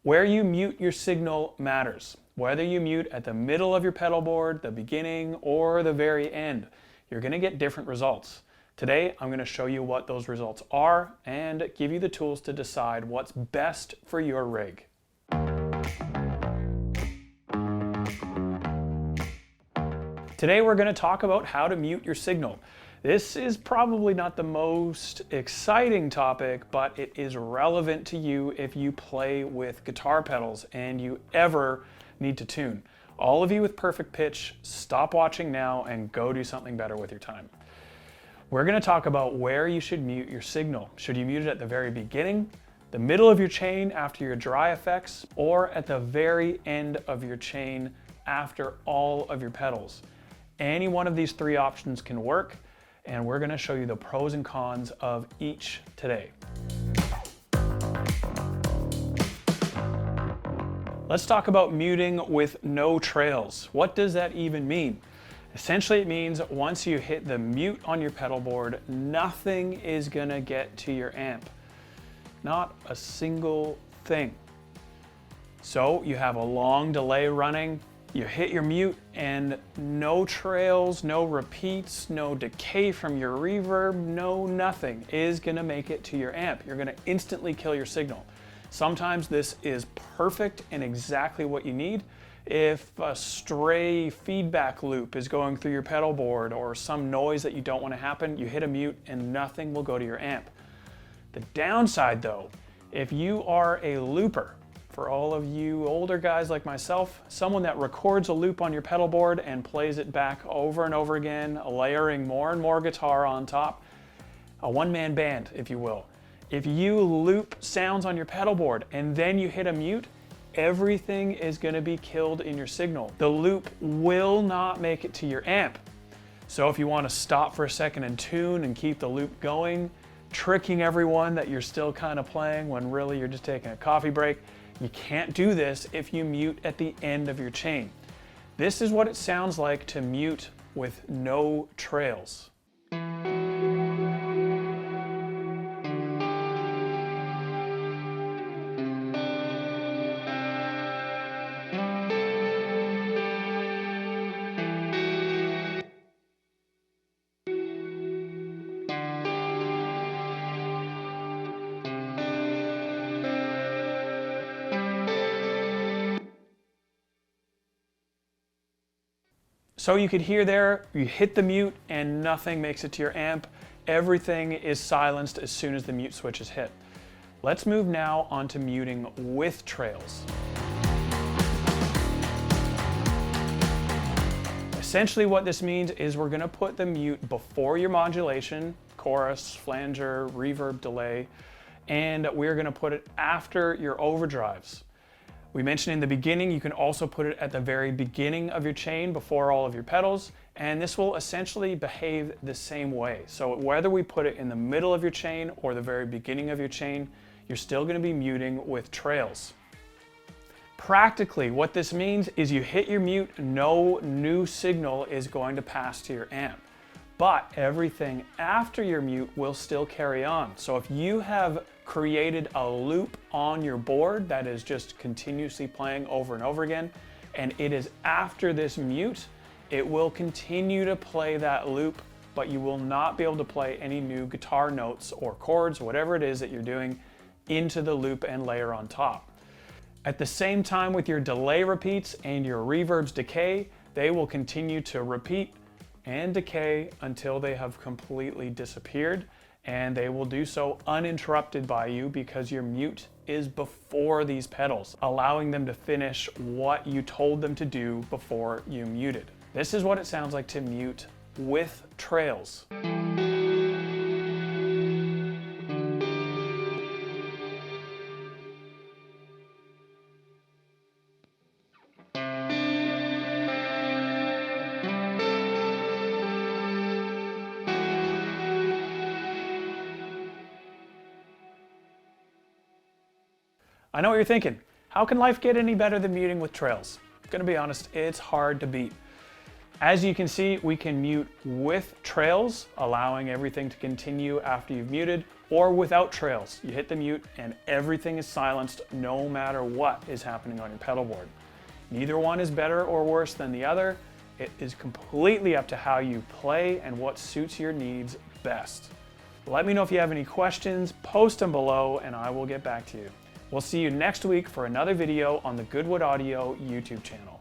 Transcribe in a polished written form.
Where you mute your signal matters. Whether you mute at the middle of your pedal board, the beginning, or the very end, you're going to get different results. Today, I'm going to show you what those results are and give you the tools to decide what's best for your rig. Today, we're going to talk about how to mute your signal. This is probably not the most exciting topic, but it is relevant to you if you play with guitar pedals and you ever need to tune. All of you with perfect pitch, stop watching now and go do something better with your time. We're going to talk about where you should mute your signal. Should you mute it at the very beginning, the middle of your chain after your dry effects, or at the very end of your chain after all of your pedals? Any one of these three options can work, and we're going to show you the pros and cons of each today. Let's talk about muting with no trails. What does that even mean? Essentially, it means once you hit the mute on your pedal board, nothing is going to get to your amp. Not a single thing. So you have a long delay running, you hit your mute and no trails, no repeats, no decay from your reverb, no nothing is gonna make it to your amp. You're gonna instantly kill your signal. Sometimes this is perfect and exactly what you need. If a stray feedback loop is going through your pedal board or some noise that you don't want to happen, you hit a mute and nothing will go to your amp. The downside though, if you are a looper, for all of you older guys like myself, someone that records a loop on your pedal board and plays it back over and over again, layering more and more guitar on top, a one-man band, if you will. If you loop sounds on your pedal board and then you hit a mute, everything is going to be killed in your signal. The loop will not make it to your amp. So if you want to stop for a second and tune and keep the loop going, tricking everyone that you're still kind of playing when really you're just taking a coffee break, you can't do this if you mute at the end of your chain. This is what it sounds like to mute with no trails. So you could hear there, you hit the mute and nothing makes it to your amp. Everything is silenced as soon as the mute switch is hit. Let's move now on to muting with trails. Essentially what this means is we're going to put the mute before your modulation, chorus, flanger, reverb, delay, and we're going to put it after your overdrives. We mentioned in the beginning, you can also put it at the very beginning of your chain before all of your pedals, and this will essentially behave the same way. So whether we put it in the middle of your chain or the very beginning of your chain, you're still going to be muting with trails. Practically, what this means is you hit your mute, no new signal is going to pass to your amp. But everything after your mute will still carry on. So if you have created a loop on your board that is just continuously playing over and over again, and it is after this mute, it will continue to play that loop, but you will not be able to play any new guitar notes or chords, whatever it is that you're doing, into the loop and layer on top. At the same time with your delay repeats and your reverbs decay, they will continue to repeat and decay until they have completely disappeared, and they will do so uninterrupted by you because your mute is before these pedals, allowing them to finish what you told them to do before you muted. This is what it sounds like to mute with trails. I know what you're thinking. How can life get any better than muting with trails? I'm gonna be honest, it's hard to beat. As you can see, we can mute with trails, allowing everything to continue after you've muted, or without trails. You hit the mute and everything is silenced no matter what is happening on your pedal board. Neither one is better or worse than the other. It is completely up to how you play and what suits your needs best. Let me know if you have any questions, post them below and I will get back to you. We'll see you next week for another video on the Goodwood Audio YouTube channel.